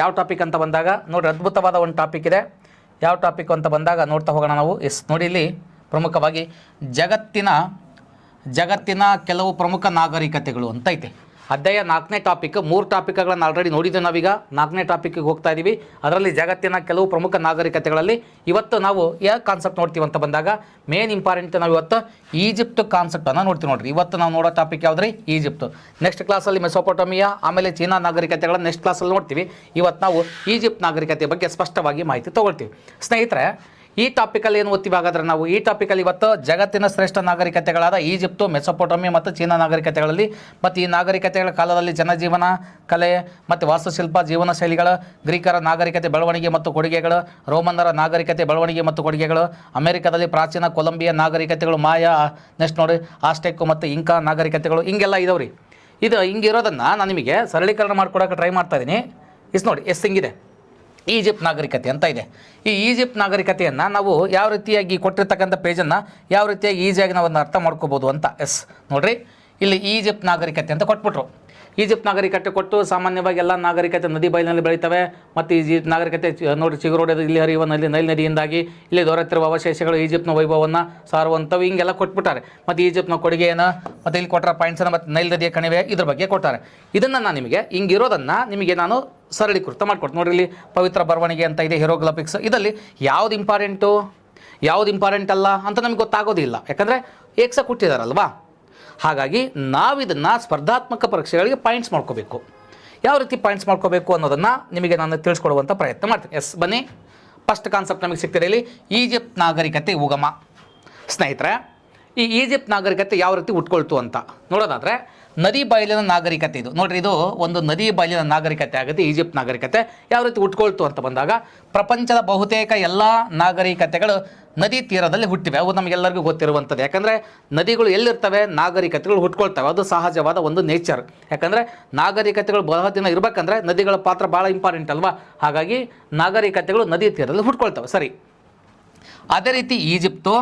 ಯಾವ ಟಾಪಿಕ್ ಅಂತ ಬಂದಾಗ ನೋಡಿರಿ, ಅದ್ಭುತವಾದ ಒಂದು ಟಾಪಿಕ್ ಇದೆ. ಯಾವ ಟಾಪಿಕ್ ಅಂತ ಬಂದಾಗ ನೋಡ್ತಾ ಹೋಗೋಣ ನಾವು. ನೋಡಿ, ಇಲ್ಲಿ ಪ್ರಮುಖವಾಗಿ ಜಗತ್ತಿನ ಕೆಲವು ಪ್ರಮುಖ ನಾಗರಿಕತೆಗಳು ಅಂತ ಐತೆ. ಅಧ್ಯಾಯ 4ನೇ ಟಾಪಿಕ್. 3 ಟಾಪಿಕ್ಗಳನ್ನು ಆಲ್ರೆಡಿ ನೋಡಿದ್ವಿ ನಾವೀಗ. 4ನೇ ಟಾಪಿಕ್ಗೆ ಹೋಗ್ತಾ ಇದ್ದೀವಿ. ಅದರಲ್ಲಿ ಜಗತ್ತಿನ ಕೆಲವು ಪ್ರಮುಖ ನಾಗರಿಕತೆಗಳಲ್ಲಿ ಇವತ್ತು ನಾವು ಯಾವ ಕಾನ್ಸೆಪ್ಟ್ ನೋಡ್ತೀವಿ ಅಂತ ಬಂದಾಗ ಮೇನ್ ಇಂಪಾರ್ಟೆಂಟ್ ನಾವು ಇವತ್ತು ಈಜಿಪ್ಟ್ ಕಾನ್ಸೆಪ್ಟನ್ನು ನೋಡ್ತೀವಿ. ನೋಡಿರಿ, ಇವತ್ತು ನಾವು ನೋಡೋ ಟಾಪಿಕ್ ಯಾವುದ್ರಿ? ಈಜಿಪ್ಟ್. ನೆಕ್ಸ್ಟ್ ಕ್ಲಾಸಲ್ಲಿ ಮೆಸೊಪೊಟೇಮಿಯಾ, ಆಮೇಲೆ ಚೀನಾ ನಾಗರಿಕತೆಗಳನ್ನು ನೆಕ್ಸ್ಟ್ ಕ್ಲಾಸಲ್ಲಿ ನೋಡ್ತೀವಿ. ಇವತ್ತು ನಾವು ಈಜಿಪ್ಟ್ ನಾಗರಿಕತೆ ಬಗ್ಗೆ ಸ್ಪಷ್ಟವಾಗಿ ಮಾಹಿತಿ ತೊಗೊಳ್ತೀವಿ. ಸ್ನೇಹಿತರೆ, ಈ ಟಾಪಿಕಲ್ಲಿ ಏನು ಓದ್ತೀವಿ ಹಾಗಾದರೆ ನಾವು? ಈ ಟಾಪಿಕಲ್ಲಿ ಇವತ್ತು ಜಗತ್ತಿನ ಶ್ರೇಷ್ಠ ನಾಗರಿಕತೆಗಳಾದ ಈಜಿಪ್ಟು, ಮೆಸೊಪೊಟೇಮಿಯಾ ಮತ್ತು ಚೀನಾ ನಾಗರಿಕತೆಗಳಲ್ಲಿ ಮತ್ತು ಈ ನಾಗರಿಕತೆಗಳ ಕಾಲದಲ್ಲಿ ಜನಜೀವನ, ಕಲೆ ಮತ್ತು ವಾಸ್ತುಶಿಲ್ಪ, ಜೀವನ ಶೈಲಿಗಳ, ಗ್ರೀಕರ ನಾಗರಿಕತೆ ಬೆಳವಣಿಗೆ ಮತ್ತು ಕೊಡುಗೆಗಳು, ರೋಮನ್ನರ ನಾಗರಿಕತೆ ಬೆಳವಣಿಗೆ ಮತ್ತು ಕೊಡುಗೆಗಳು, ಅಮೆರಿಕದಲ್ಲಿ ಪ್ರಾಚೀನ ಕೊಲಂಬಿಯಾ ನಾಗರಿಕತೆಗಳು, ಮಾಯಾ, ನೆಕ್ಸ್ಟ್ ನೋಡಿ ಆಸ್ಟೆಕ್ ಮತ್ತು ಇಂಕಾ ನಾಗರಿಕತೆಗಳು, ಹಿಂಗೆಲ್ಲ ಇದಾವ್ರಿ. ಇದು ಹಿಂಗಿರೋದನ್ನು ನಾನು ನಿಮಗೆ ಸರಳೀಕರಣ ಮಾಡ್ಕೊಡೋಕೆ ಟ್ರೈ ಮಾಡ್ತಾ ಇದ್ದೀನಿ. ನೋಡಿ, ಹಿಂಗಿದೆ ಈಜಿಪ್ಟ್ ನಾಗರಿಕತೆ ಅಂತ ಇದೆ. ಈ ಈಜಿಪ್ಟ್ ನಾಗರಿಕತೆಯನ್ನು ನಾವು ಯಾವ ರೀತಿಯಾಗಿ ಕೊಟ್ಟಿರ್ತಕ್ಕಂಥ ಪೇಜನ್ನು ಯಾವ ರೀತಿಯಾಗಿ ಈಸಿಯಾಗಿ ನಾವು ಅದನ್ನು ಅರ್ಥ ಮಾಡ್ಕೋಬೋದು ಅಂತ. ನೋಡಿರಿ, ಇಲ್ಲಿ ಈಜಿಪ್ಟ್ ನಾಗರಿಕತೆ ಅಂತ ಕೊಟ್ಬಿಟ್ರು. ಈಜಿಪ್ಟ್ ನಾಗರಿಕತೆ ಕೊಟ್ಟು ಸಾಮಾನ್ಯವಾಗಿ ಎಲ್ಲ ನಾಗರಿಕತೆ ನದಿ ಬಯಲಿನಲ್ಲಿ ಬೆಳೀತವೆ. ಮತ್ತು ಈಜಿಪ್ಟ್ ನಾಗರಿಕತೆ ನೋಡಿ ಚಿಗುರೋಡೋದು ಇಲ್ಲಿ ಹರಿಯುವ ನೈಲ್ ನದಿಯಿಂದಾಗಿ ಇಲ್ಲಿ ದೊರೆತಿರುವ ಅವಶೇಷಗಳು ಈಜಿಪ್ಟ್ನ ವೈಭವವನ್ನು ಸಾರುವಂಥವು ಹಿಂಗೆಲ್ಲ ಕೊಟ್ಬಿಟ್ಟಾರೆ. ಮತ್ತು ಈಜಿಪ್ಟ್ನ ಕೊಡುಗೆಯನ್ನು ಮತ್ತು ಇಲ್ಲಿ ಕೊಟ್ಟರ ಪಾಯಿಂಟ್ಸನ್ನು ಮತ್ತು ನೈಲ್ ನದಿಯ ಕಣಿವೆ ಇದ್ರ ಬಗ್ಗೆ ಕೊಟ್ಟಾರೆ. ಇದನ್ನು ನಾನು ನಿಮಗೆ ಹಿಂಗಿರೋದನ್ನು ನಿಮಗೆ ನಾನು ಸರಳೀಕೃತ ಮಾಡಿಕೊಡ್ತೀನಿ. ನೋಡಿರಿ, ಇಲ್ಲಿ ಪವಿತ್ರ ಬರವಣಿಗೆ ಅಂತ ಇದೆ, ಹೀರೋಗ್ಲಿಫಿಕ್ಸ್. ಇದರಲ್ಲಿ ಯಾವ್ದು ಇಂಪಾರ್ಟೆಂಟು ಯಾವ್ದು ಇಂಪಾರ್ಟೆಂಟ್ ಅಲ್ಲ ಅಂತ ನಮಗೆ ಗೊತ್ತಾಗೋದಿಲ್ಲ, ಯಾಕಂದರೆ ಏಕ್ಸ ಕೊಟ್ಟಿದ್ದಾರಲ್ವಾ. ಹಾಗಾಗಿ ನಾವಿದನ್ನು ಸ್ಪರ್ಧಾತ್ಮಕ ಪರೀಕ್ಷೆಗಳಿಗೆ ಪಾಯಿಂಟ್ಸ್ ಮಾಡ್ಕೋಬೇಕು. ಯಾವ ರೀತಿ ಪಾಯಿಂಟ್ಸ್ ಮಾಡ್ಕೋಬೇಕು ಅನ್ನೋದನ್ನು ನಿಮಗೆ ನಾನು ತಿಳಿಸ್ಕೊಡುವಂಥ ಪ್ರಯತ್ನ ಮಾಡ್ತೀನಿ. ಬನ್ನಿ, ಫಸ್ಟ್ ಕಾನ್ಸೆಪ್ಟ್ ನಮಗೆ ಸಿಗ್ತಿದೆ ಇಲ್ಲಿ, ಈಜಿಪ್ಟ್ ನಾಗರಿಕತೆ ಉಗಮ. ಸ್ನೇಹಿತರೆ, ಈ ಈಜಿಪ್ಟ್ ನಾಗರಿಕತೆ ಯಾವ ರೀತಿ ಹುಟ್ಕೊಳ್ತು ಅಂತ ನೋಡೋದಾದರೆ, ನದಿ ಬಯಲಿನ ನಾಗರಿಕತೆ ಇದು. ನೋಡಿರಿ, ಇದು ಒಂದು ನದಿ ಬಯಲಿನ ನಾಗರಿಕತೆ ಆಗುತ್ತೆ ಈಜಿಪ್ಟ್ ನಾಗರಿಕತೆ. ಯಾವ ರೀತಿ ಹುಟ್ಕೊಳ್ತು ಅಂತ ಬಂದಾಗ, ಪ್ರಪಂಚದ ಬಹುತೇಕ ಎಲ್ಲ ನಾಗರಿಕತೆಗಳು ನದಿ ತೀರದಲ್ಲಿ ಹುಟ್ಟಿವೆ. ಅವು ನಮಗೆಲ್ಲರಿಗೂ ಗೊತ್ತಿರುವಂಥದ್ದು. ಯಾಕಂದರೆ ನದಿಗಳು ಎಲ್ಲಿರ್ತವೆ, ನಾಗರಿಕತೆಗಳು ಹುಟ್ಕೊಳ್ತವೆ. ಅದು ಸಹಜವಾದ ಒಂದು ನೇಚರ್. ಯಾಕಂದರೆ ನಾಗರಿಕತೆಗಳು ಬಹಳ ದಿನ ಇರಬೇಕಂದ್ರೆ ನದಿಗಳ ಪಾತ್ರ ಭಾಳ ಇಂಪಾರ್ಟೆಂಟ್ ಅಲ್ವಾ. ಹಾಗಾಗಿ ನಾಗರಿಕತೆಗಳು ನದಿ ತೀರದಲ್ಲಿ ಹುಟ್ಕೊಳ್ತವೆ. ಸರಿ, ಅದೇ ರೀತಿ ಈಜಿಪ್ಟು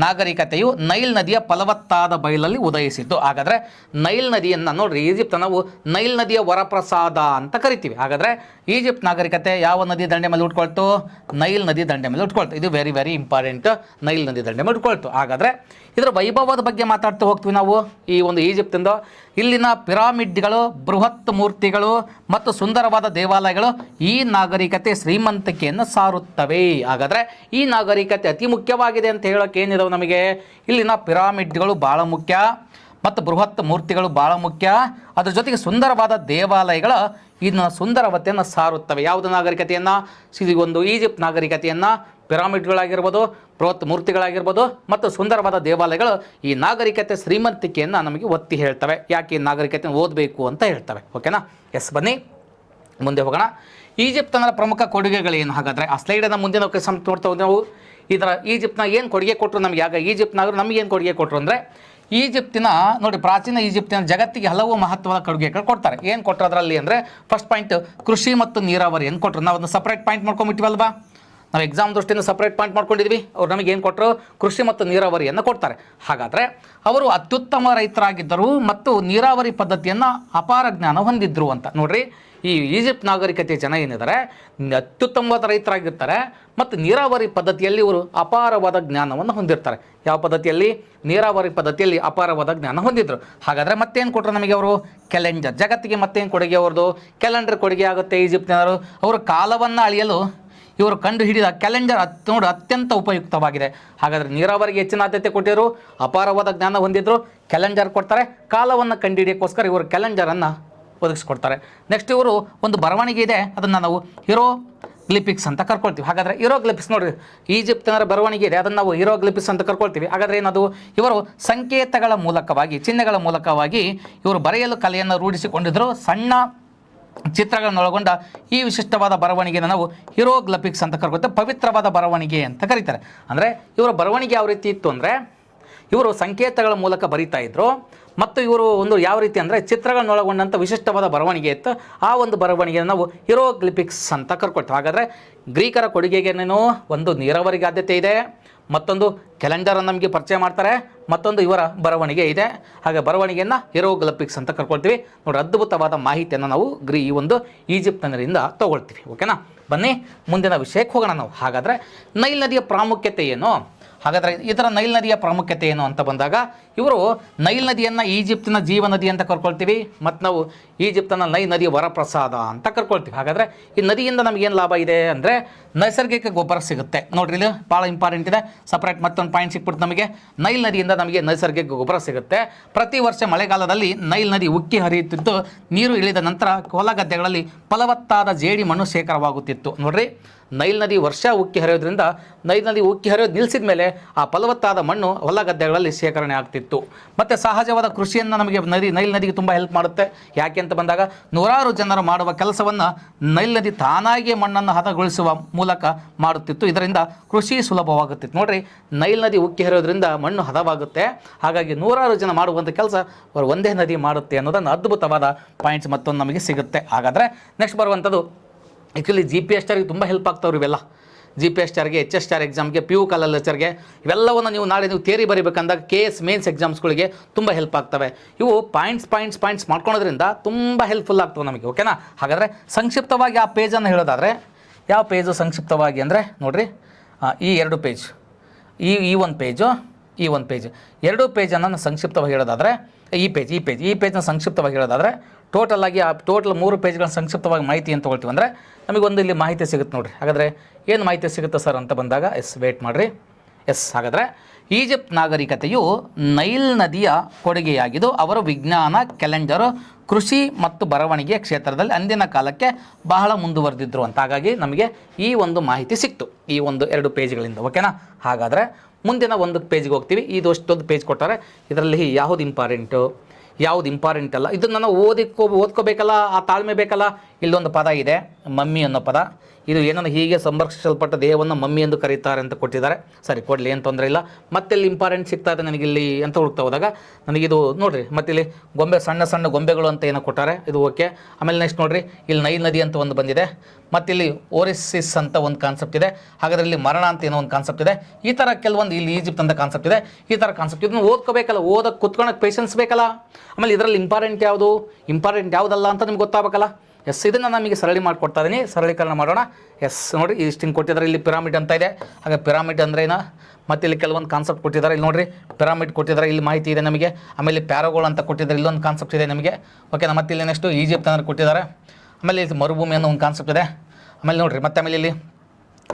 ನಾಗರಿಕತೆಯು ನೈಲ್ ನದಿಯ ಫಲವತ್ತಾದ ಬಯಲಲ್ಲಿ ಉದಯಿಸಿದ್ದು. ಹಾಗಾದರೆ ನೈಲ್ ನದಿಯನ್ನು ನೋಡಿರಿ, ಈಜಿಪ್ಟ್ ನಾವು ನೈಲ್ ನದಿಯ ವರಪ್ರಸಾದ ಅಂತ ಕರಿತೀವಿ. ಹಾಗಾದರೆ ಈಜಿಪ್ಟ್ ನಾಗರಿಕತೆ ಯಾವ ನದಿ ದಂಡೆ ಮೇಲೆ ಹುಟ್ಕೊಳ್ತು? ನೈಲ್ ನದಿ ದಂಡೆ ಮೇಲೆ ಹುಟ್ಕೊಳ್ತು. ಇದು ವೆರಿ ವೆರಿ ಇಂಪಾರ್ಟೆಂಟ್. ನೈಲ್ ನದಿ ದಂಡೆ ಮೇಲೆ ಹುಟ್ಕೊಳ್ತು. ಹಾಗಾದರೆ ಇದರ ವೈಭವದ ಬಗ್ಗೆ ಮಾತಾಡ್ತಾ ಹೋಗ್ತೀವಿ ನಾವು. ಈ ಒಂದು ಈಜಿಪ್ಟಿಂದ ಇಲ್ಲಿನ ಪಿರಾಮಿಡ್ಗಳು, ಬೃಹತ್ ಮೂರ್ತಿಗಳು ಮತ್ತು ಸುಂದರವಾದ ದೇವಾಲಯಗಳು ಈ ನಾಗರಿಕತೆ ಶ್ರೀಮಂತಿಕೆಯನ್ನು ಸಾರುತ್ತವೆ. ಹಾಗಾದರೆ ಈ ನಾಗರಿಕತೆ ಅತಿ ಮುಖ್ಯವಾಗಿದೆ ಅಂತ ಹೇಳೋಕೆ ಏನಿದಾವೆ ನಮಗೆ? ಇಲ್ಲಿನ ಪಿರಾಮಿಡ್ಗಳು ಭಾಳ ಮುಖ್ಯ ಮತ್ತು ಬೃಹತ್ ಮೂರ್ತಿಗಳು ಭಾಳ ಮುಖ್ಯ. ಅದ್ರ ಜೊತೆಗೆ ಸುಂದರವಾದ ದೇವಾಲಯಗಳ ಇನ್ನು ಸುಂದರವತೆಯನ್ನು ಸಾರುತ್ತವೆ. ಯಾವುದು ನಾಗರಿಕತೆಯನ್ನು? ಒಂದು ಈಜಿಪ್ಟ್ ನಾಗರಿಕತೆಯನ್ನು ಪಿರಾಮಿಡ್ಗಳಾಗಿರ್ಬೋದು, ಬೃಹತ್ ಮೂರ್ತಿಗಳಾಗಿರ್ಬೋದು ಮತ್ತು ಸುಂದರವಾದ ದೇವಾಲಯಗಳು ಈ ನಾಗರಿಕತೆ ಶ್ರೀಮಂತಿಕೆಯನ್ನು ನಮಗೆ ಒತ್ತಿ ಹೇಳ್ತವೆ. ಯಾಕೆ ಈ ನಾಗರಿಕತೆಯನ್ನು ಓದಬೇಕು ಅಂತ ಹೇಳ್ತವೆ. ಓಕೆನಾ? ಬನ್ನಿ ಮುಂದೆ ಹೋಗೋಣ. ಈಜಿಪ್ಟಿನ ಪ್ರಮುಖ ಕೊಡುಗೆಗಳೇನು? ಹಾಗಾದರೆ ಆ ಸ್ಲೈಡನ್ನು ಮುಂದೆ ನಾವು ನೋಡ್ತಾ ಹೋಗಿ ನಾವು ಇದರ ಈಜಿಪ್ಟ್ನ ಏನು ಕೊಡುಗೆ ಕೊಟ್ಟರು ನಮಗೆ. ಆಗ ಈಜಿಪ್ಟ್ನಾಗರು ನಮಗೇನು ಕೊಡುಗೆ ಕೊಟ್ಟರು ಅಂದರೆ, ಈಜಿಪ್ಟಿನ ನೋಡಿ, ಪ್ರಾಚೀನ ಈಜಿಪ್ಟಿನ ಜಗತ್ತಿಗೆ ಹಲವು ಮಹತ್ವದ ಕೊಡುಗೆಗಳು ಕೊಡ್ತಾರೆ. ಏನು ಕೊಟ್ಟರು ಅದರಲ್ಲಿ ಅಂದರೆ, ಫಸ್ಟ್ ಪಾಯಿಂಟ್ ಕೃಷಿ ಮತ್ತು ನೀರಾವರಿಯನ್ನು ಕೊಟ್ಟರು. ನಾವು ಒಂದು ಸಪ್ರೇಟ್ ಪಾಯಿಂಟ್ ಮಾಡ್ಕೊಂಬಿಟ್ಟಿವಲ್ವಾ, ನಾವು ಎಕ್ಸಾಮ್ ದೃಷ್ಟಿಯಿಂದ ಸಪ್ರೇಟ್ ಪಾಯಿಂಟ್ ಮಾಡ್ಕೊಂಡಿದ್ವಿ. ಅವ್ರು ನಮಗೆ ಏನು ಕೊಟ್ಟರು? ಕೃಷಿ ಮತ್ತು ನೀರಾವರಿಯನ್ನು ಕೊಡ್ತಾರೆ. ಹಾಗಾದರೆ ಅವರು ಅತ್ಯುತ್ತಮ ರೈತರಾಗಿದ್ದರು ಮತ್ತು ನೀರಾವರಿ ಪದ್ಧತಿಯನ್ನು ಅಪಾರ ಜ್ಞಾನ ಹೊಂದಿದ್ರು ಅಂತ. ನೋಡ್ರಿ, ಈ ಈಜಿಪ್ಟ್ ನಾಗರಿಕತೆ ಜನ ಏನಿದ್ದಾರೆ ಅತ್ಯುತ್ತಮವಾದ ರೈತರಾಗಿರ್ತಾರೆ ಮತ್ತು ನೀರಾವರಿ ಪದ್ಧತಿಯಲ್ಲಿ ಇವರು ಅಪಾರವಾದ ಜ್ಞಾನವನ್ನು ಹೊಂದಿರ್ತಾರೆ. ಯಾವ ಪದ್ಧತಿಯಲ್ಲಿ? ನೀರಾವರಿ ಪದ್ಧತಿಯಲ್ಲಿ ಅಪಾರವಾದ ಜ್ಞಾನ ಹೊಂದಿದ್ರು. ಹಾಗಾದರೆ ಮತ್ತೇನು ಕೊಟ್ಟರು ನಮಗೆ ಅವರು? ಕ್ಯಾಲೆಂಡರ್. ಜಗತ್ತಿಗೆ ಮತ್ತೇನು ಕೊಡುಗೆ ಅವ್ರದ್ದು? ಕ್ಯಾಲೆಂಡರ್ ಕೊಡುಗೆ ಆಗುತ್ತೆ. ಈಜಿಪ್ಟಿನವರು ಅವರು ಕಾಲವನ್ನು ಅಳೆಯಲು ಇವರು ಕಂಡು ಹಿಡಿದ ಕ್ಯಾಲೆಂಡರ್ ಅತ್ಯಂತ ಉಪಯುಕ್ತವಾಗಿದೆ. ಹಾಗಾದರೆ ನೀರಾವರಿಗೆ ಹೆಚ್ಚಿನ ಆದ್ಯತೆ ಕೊಟ್ಟಿರು, ಅಪಾರವಾದ ಜ್ಞಾನ ಹೊಂದಿದ್ರು, ಕ್ಯಾಲೆಂಡರ್ ಕೊಡ್ತಾರೆ. ಕಾಲವನ್ನು ಕಂಡುಹಿಡಿಯೋಕ್ಕೋಸ್ಕರ ಇವರು ಕ್ಯಾಲೆಂಡರನ್ನು ಒದಗಿಸ್ಕೊಡ್ತಾರೆ. ನೆಕ್ಸ್ಟ್ ಇವರು ಒಂದು ಬರವಣಿಗೆ ಇದೆ, ಅದನ್ನು ನಾವು ಹೀರೋಗ್ಲಿಫಿಕ್ಸ್ ಅಂತ ಕರ್ಕೊಳ್ತೀವಿ. ಹಾಗಾದರೆ ಹೀರೋಗ್ಲಿಫಿಕ್ಸ್ ನೋಡಿರಿ, ಈಜಿಪ್ಟಿನ ಬರವಣಿಗೆ ಇದೆ, ಅದನ್ನು ನಾವು ಹೀರೋಗ್ಲಿಫಿಕ್ಸ್ ಅಂತ ಕರ್ಕೊಳ್ತೀವಿ. ಹಾಗಾದರೆ ಏನದು? ಇವರು ಸಂಕೇತಗಳ ಮೂಲಕವಾಗಿ, ಚಿಹ್ನೆಗಳ ಮೂಲಕವಾಗಿ ಇವರು ಬರೆಯಲು ಕಲೆಯನ್ನು ರೂಢಿಸಿಕೊಂಡಿದ್ದರು. ಸಣ್ಣ ಚಿತ್ರಗಳನ್ನೊಳಗೊಂಡ ಈ ವಿಶಿಷ್ಟವಾದ ಬರವಣಿಗೆಯನ್ನು ನಾವು ಹೀರೋಗ್ಲಿಫಿಕ್ಸ್ ಅಂತ ಕರ್ಕೊಳ್ತೇವೆ. ಪವಿತ್ರವಾದ ಬರವಣಿಗೆ ಅಂತ ಕರೀತಾರೆ. ಅಂದರೆ ಇವರ ಬರವಣಿಗೆ ಯಾವ ರೀತಿ ಇತ್ತು ಅಂದರೆ, ಇವರು ಸಂಕೇತಗಳ ಮೂಲಕ ಬರೀತಾ ಇದ್ರು ಮತ್ತು ಇವರು ಒಂದು ಯಾವ ರೀತಿ ಅಂದರೆ ಚಿತ್ರಗಳನ್ನೊಳಗೊಂಡಂಥ ವಿಶಿಷ್ಟವಾದ ಬರವಣಿಗೆ ಇತ್ತು. ಆ ಒಂದು ಬರವಣಿಗೆಯನ್ನು ನಾವು ಹೀರೋಗ್ಲಿಫಿಕ್ಸ್ ಅಂತ ಕರ್ಕೊಳ್ತೇವೆ. ಹಾಗಾದರೆ ಗ್ರೀಕರ ಕೊಡುಗೆಗೇನೇನೋ ಒಂದು ನೀರಾವರಿಗೆ ಆದ್ಯತೆ ಇದೆ ಮತ್ತೊಂದು ಕ್ಯಾಲೆಂಡರನ್ನು ನಮಗೆ ಪರಿಚಯ ಮಾಡ್ತಾರೆ, ಮತ್ತೊಂದು ಇವರ ಬರವಣಿಗೆ ಇದೆ. ಹಾಗೆ ಬರವಣಿಗೆಯನ್ನು ಹಿರೋಗ್ಲಿಫಿಕ್ಸ್ ಅಂತ ಕರ್ಕೊಳ್ತೀವಿ. ನೋಡಿ, ಅದ್ಭುತವಾದ ಮಾಹಿತಿಯನ್ನು ನಾವು ಈ ಒಂದು ಈಜಿಪ್ಟಿನರಿಂದ ತಗೊಳ್ತೀವಿ. ಓಕೆನಾ, ಬನ್ನಿ ಮುಂದಿನ ವಿಷಯಕ್ಕೆ ಹೋಗೋಣ ನಾವು. ಹಾಗಾದರೆ ನೈಲ್ ನದಿಯ ಪ್ರಾಮುಖ್ಯತೆ ಏನು? ಹಾಗಾದರೆ ಇದರ ನೈಲ್ ನದಿಯ ಪ್ರಾಮುಖ್ಯತೆ ಏನು ಅಂತ ಬಂದಾಗ, ಇವರು ನೈಲ್ ನದಿಯನ್ನು ಈಜಿಪ್ತಿನ ಜೀವ ನದಿ ಅಂತ ಕರ್ಕೊಳ್ತೀವಿ, ಮತ್ತು ನಾವು ಈಜಿಪ್ತನ ನೈಲ್ ನದಿಯ ವರಪ್ರಸಾದ ಅಂತ ಕರ್ಕೊಳ್ತೀವಿ. ಹಾಗಾದರೆ ಈ ನದಿಯಿಂದ ನಮಗೇನು ಲಾಭ ಇದೆ ಅಂದರೆ, ನೈಸರ್ಗಿಕ ಗೊಬ್ಬರ ಸಿಗುತ್ತೆ. ನೋಡ್ರಿ, ಇಲ್ಲಿ ಭಾಳ ಇಂಪಾರ್ಟೆಂಟ್ ಇದೆ, ಸಪ್ರೇಟ್ ಮತ್ತೊಂದು ಪಾಯಿಂಟ್ ಸಿಕ್ಬಿಟ್ಟು ನಮಗೆ. ನೈಲ್ ನದಿಯಿಂದ ನಮಗೆ ನೈಸರ್ಗಿಕ ಗೊಬ್ಬರ ಸಿಗುತ್ತೆ. ಪ್ರತಿ ವರ್ಷ ಮಳೆಗಾಲದಲ್ಲಿ ನೈಲ್ ನದಿ ಉಕ್ಕಿ ಹರಿಯುತ್ತಿದ್ದು, ನೀರು ಇಳಿದ ನಂತರ ಹೊಲ ಗದ್ದೆಗಳಲ್ಲಿ ಫಲವತ್ತಾದ ಜೇಡಿ ಮಣ್ಣು ಶೇಖರವಾಗುತ್ತಿತ್ತು. ನೋಡ್ರಿ, ನೈಲ್ ನದಿ ವರ್ಷ ಉಕ್ಕಿ ಹರಿಯೋದ್ರಿಂದ ನೈಲ್ ನದಿ ಉಕ್ಕಿ ಹರಿಯೋದು ನಿಲ್ಲಿಸಿದ ಮೇಲೆ ಆ ಫಲವತ್ತಾದ ಮಣ್ಣು ಹೊಲ ಗದ್ದೆಗಳಲ್ಲಿ ಶೇಖರಣೆ ಆಗ್ತಿತ್ತು. ಮತ್ತು ಸಹಜವಾದ ಕೃಷಿಯನ್ನು ನಮಗೆ ನೈಲ್ ನದಿಗೆ ತುಂಬ ಹೆಲ್ಪ್ ಮಾಡುತ್ತೆ. ಯಾಕೆ ಅಂತ ಬಂದಾಗ, ನೂರಾರು ಜನರು ಮಾಡುವ ಕೆಲಸವನ್ನು ನೈಲ್ ನದಿ ತಾನಾಗಿಯೇ ಮಣ್ಣನ್ನು ಹದಗೊಳಿಸುವ ಮೂಲಕ ಮಾಡುತ್ತಿತ್ತು. ಇದರಿಂದ ಕೃಷಿ ಸುಲಭವಾಗುತ್ತಿತ್ತು. ನೋಡಿರಿ, ನೈಲ್ ನದಿ ಉಕ್ಕಿ ಹರಿಯೋದ್ರಿಂದ ಮಣ್ಣು ಹದವಾಗುತ್ತೆ. ಹಾಗಾಗಿ ನೂರಾರು ಜನ ಮಾಡುವಂಥ ಕೆಲಸ ಒಂದೇ ನದಿ ಮಾಡುತ್ತೆ ಅನ್ನೋದನ್ನು ಅದ್ಭುತವಾದ ಪಾಯಿಂಟ್ಸ್ ಮತ್ತೊಂದು ನಮಗೆ ಸಿಗುತ್ತೆ. ಹಾಗಾದರೆ ನೆಕ್ಸ್ಟ್ ಬರುವಂಥದ್ದು, ಆ್ಯಕ್ಚುಲಿ GPSRಗೆ ತುಂಬ ಹೆಲ್ಪ್ ಆಗ್ತಾವ್ರಿ ಇವೆಲ್ಲ. GPSRಗೆ, HSR ಎಕ್ಸಾಮ್ಗೆ, PU ಕಾಲೇಜರ್ಗೆ, ಇವೆಲ್ಲವನ್ನು ನೀವು ನಾಳೆ ನೀವು ಥಿಯರಿ ಬರೀಬೇಕಂದಾಗ KS ಮೇನ್ಸ್ ಎಕ್ಸಾಮ್ಸ್ಗಳಿಗೆ ತುಂಬ ಹೆಲ್ಪ್ ಆಗ್ತವೆ. ಇವು ಪಾಯಿಂಟ್ಸ್ ಮಾಡ್ಕೊಳೋದ್ರಿಂದ ತುಂಬ ಹೆಲ್ಪ್ಫುಲ್ ಆಗ್ತವೆ ನಮಗೆ. ಓಕೆನಾ, ಹಾಗಾದರೆ ಸಂಕ್ಷಿಪ್ತವಾಗಿ ಆ ಪೇಜನ್ನು ಹೇಳೋದಾದರೆ, ಯಾವ ಪೇಜು ಸಂಕ್ಷಿಪ್ತವಾಗಿ ಅಂದರೆ ನೋಡಿರಿ, ಈ 2 ಪೇಜ್, ಈ ಒಂದು ಪೇಜು ಎರಡೂ ಪೇಜನ್ನು ಸಂಕ್ಷಿಪ್ತವಾಗಿ ಹೇಳೋದಾದರೆ, ಈ ಪೇಜ್ನ ಸಂಕ್ಷಿಪ್ತವಾಗಿ ಹೇಳೋದಾದರೆ, ಟೋಟಲ್ 3 ಪೇಜ್ಗಳನ್ನ ಸಂಕ್ಷಿಪ್ತವಾಗಿ ಮಾಹಿತಿ ಅಂತ ತೊಗೊಳ್ತೀವಿ ಅಂದರೆ ನಮಗೊಂದು ಇಲ್ಲಿ ಮಾಹಿತಿ ಸಿಗುತ್ತೆ. ನೋಡಿರಿ, ಹಾಗಾದರೆ ಏನು ಮಾಹಿತಿ ಸಿಗುತ್ತೆ ಸರ್ ಅಂತ ಬಂದಾಗ, ವೇಟ್ ಮಾಡಿರಿ. ಹಾಗಾದರೆ ಈಜಿಪ್ಟ್ ನಾಗರಿಕತೆಯು ನೈಲ್ ನದಿಯ ಕೊಡುಗೆಯಾಗಿದ್ದು, ಅವರು ವಿಜ್ಞಾನ, ಕ್ಯಾಲೆಂಡರು, ಕೃಷಿ ಮತ್ತು ಬರವಣಿಗೆಯ ಕ್ಷೇತ್ರದಲ್ಲಿ ಅಂದಿನ ಕಾಲಕ್ಕೆ ಬಹಳ ಮುಂದುವರೆದಿದ್ದರು ಅಂತ. ಹಾಗಾಗಿ ನಮಗೆ ಈ ಒಂದು ಮಾಹಿತಿ ಸಿಕ್ತು ಈ ಒಂದು 2 ಪೇಜ್ಗಳಿಂದ. ಓಕೆನಾ, ಹಾಗಾದರೆ ಮುಂದಿನ ಒಂದು ಪೇಜ್ಗೆ ಹೋಗ್ತೀವಿ. ಇದು ಅಷ್ಟೊಂದು ಪೇಜ್ ಕೊಟ್ಟಾರೆ, ಇದರಲ್ಲಿ ಯಾವುದು ಇಂಪಾರ್ಟೆಂಟ್ ಅಲ್ಲ, ಇದನ್ನು ನಾವು ಓದ್ಕೋಬೇಕಲ್ಲ, ಆ ತಾಳ್ಮೆ ಬೇಕಲ್ಲ. ಇಲ್ಲೊಂದು ಪದ ಇದೆ, ಮಮ್ಮಿ ಅನ್ನೋ ಪದ. ಇದು ಏನನ್ನು ಹೀಗೆ ಸಂರಕ್ಷಿಸಲ್ಪಟ್ಟ ದೇಹವನ್ನು ಮಮ್ಮಿ ಎಂದು ಕರೀತಾರೆ ಅಂತ ಕೊಟ್ಟಿದ್ದಾರೆ. ಸರಿ, ಕೊಡಲಿ, ಏನು ತೊಂದರೆ ಇಲ್ಲ. ಮತ್ತೆಲ್ಲಿ ಇಂಪಾರ್ಟೆಂಟ್ ಸಿಗ್ತಾ ಇದೆ ನನಗಿಲ್ಲಿ ಅಂತ ಹುಡುಕ್ತಾ ಹೋದಾಗ ನನಗಿದು ನೋಡಿರಿ, ಮತ್ತಿಲ್ಲಿ ಗೊಂಬೆ, ಸಣ್ಣ ಗೊಂಬೆಗಳು ಅಂತ ಏನೋ ಕೊಟ್ಟಾರೆ, ಇದು ಓಕೆ. ಆಮೇಲೆ ನೆಕ್ಸ್ಟ್ ನೋಡಿರಿ, ಇಲ್ಲಿ ನೈಲ್ ನದಿ ಅಂತ ಒಂದು ಬಂದಿದೆ, ಮತ್ತಿಲ್ಲಿ ಓರಿಸಿಸ್ ಅಂತ ಒಂದು ಕಾನ್ಸೆಪ್ಟ್ ಇದೆ. ಹಾಗಾದರೆ ಇಲ್ಲಿ ಮರಣ ಅಂತ ಏನೋ ಒಂದು ಕಾನ್ಸೆಪ್ಟ್ ಇದೆ. ಈ ಥರ ಕೆಲವೊಂದು ಇಲ್ಲಿ ಈಜಿಪ್ಟ್ ಅಂತ ಕಾನ್ಸೆಪ್ಟ್ ಇದೆ. ಈ ಥರ ಕಾನ್ಸೆಪ್ಟ್ ಇದನ್ನು ಓದ್ಕೋಬೇಕಲ್ಲ, ಓದಕ್ಕೆ ಕುತ್ಕೊಳಕ್ಕೆ ಪೇಷನ್ಸ್ ಬೇಕಲ್ಲ. ಆಮೇಲೆ ಇದರಲ್ಲಿ ಇಂಪಾರ್ಟೆಂಟ್ ಯಾವುದಲ್ಲ ಅಂತ ನಿಮ್ಗೆ ಗೊತ್ತಾಗಬೇಕಲ್ಲ. ಇದನ್ನು ನಮಗೆ ಸರಳಿ ಮಾಡಿಕೊಡ್ತಾ ಇದ್ದೀನಿ, ಸರಳೀಕರಣ ಮಾಡೋಣ. ನೋಡಿರಿ, ಇಷ್ಟಿಂಗ್ ಕೊಟ್ಟಿದ್ದಾರೆ. ಇಲ್ಲಿ ಪಿರಾಮಿಡ್ ಅಂತ ಇದೆ. ಹಾಗೆ ಪಿರಾಮಿಡ್ ಅಂದ್ರೆ ಏನು, ಮತ್ತು ಇಲ್ಲಿ ಕೆಲವೊಂದು ಕಾನ್ಸೆಪ್ಟ್ ಕೊಟ್ಟಿದ್ದಾರೆ. ಇಲ್ಲಿ ನೋಡಿರಿ, ಪಿರಾಮಿಡ್ ಕೊಟ್ಟಿದ್ದಾರೆ, ಇಲ್ಲಿ ಮಾಹಿತಿ ಇದೆ ನಮಗೆ. ಆಮೇಲೆ ಪ್ಯಾರೋಗೋಲ್ ಅಂತ ಕೊಟ್ಟಿದ್ದಾರೆ, ಇಲ್ಲೊಂದು ಕಾನ್ಸೆಪ್ಟ್ ಇದೆ ನಮಗೆ. ಓಕೆನಾ, ಮತ್ತೆ ಇಲ್ಲಿ ನೆಕ್ಸ್ಟು ಈಜಿಪ್ಟ್ ಅಂದ್ರೆ ಕೊಟ್ಟಿದ್ದಾರೆ. ಆಮೇಲೆ ಇಲ್ಲಿ ಮರುಭೂಮಿ ಅನ್ನೋ ಒಂದು ಕಾನ್ಸೆಪ್ಟ್ ಇದೆ. ಆಮೇಲೆ ನೋಡಿರಿ, ಆಮೇಲೆ ಇಲ್ಲಿ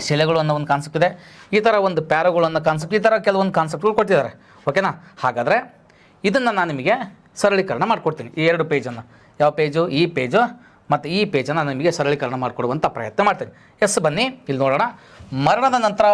ಶಿಲೆಗಳು ಅನ್ನೋ ಒಂದು ಕಾನ್ಸೆಪ್ಟ್ ಇದೆ. ಈ ಥರ ಒಂದು ಪ್ಯಾರೋಗೋಲ್ ಅನ್ನೋ ಕಾನ್ಸೆಪ್ಟ್, ಈ ಥರ ಕೆಲವೊಂದು ಕಾನ್ಸೆಪ್ಟ್ಗಳು ಕೊಟ್ಟಿದ್ದಾರೆ. ಓಕೆನಾ, ಹಾಗಾದರೆ ಇದನ್ನು ನಾನು ನಿಮಗೆ ಸರಳೀಕರಣ ಮಾಡಿಕೊಡ್ತೀನಿ. ಈ 2 ಪೇಜನ್ನು, ಯಾವ ಪೇಜು, ಈ ಪೇಜು ಮತ್ತು ಈ ಪೇಜನ್ನು ನಿಮಗೆ ಸರಳೀಕರಣ ಮಾಡಿಕೊಡುವಂಥ ಪ್ರಯತ್ನ ಮಾಡ್ತೀನಿ. ಬನ್ನಿ ಇಲ್ಲಿ ನೋಡೋಣ. ಮರಣದ ನಂತರ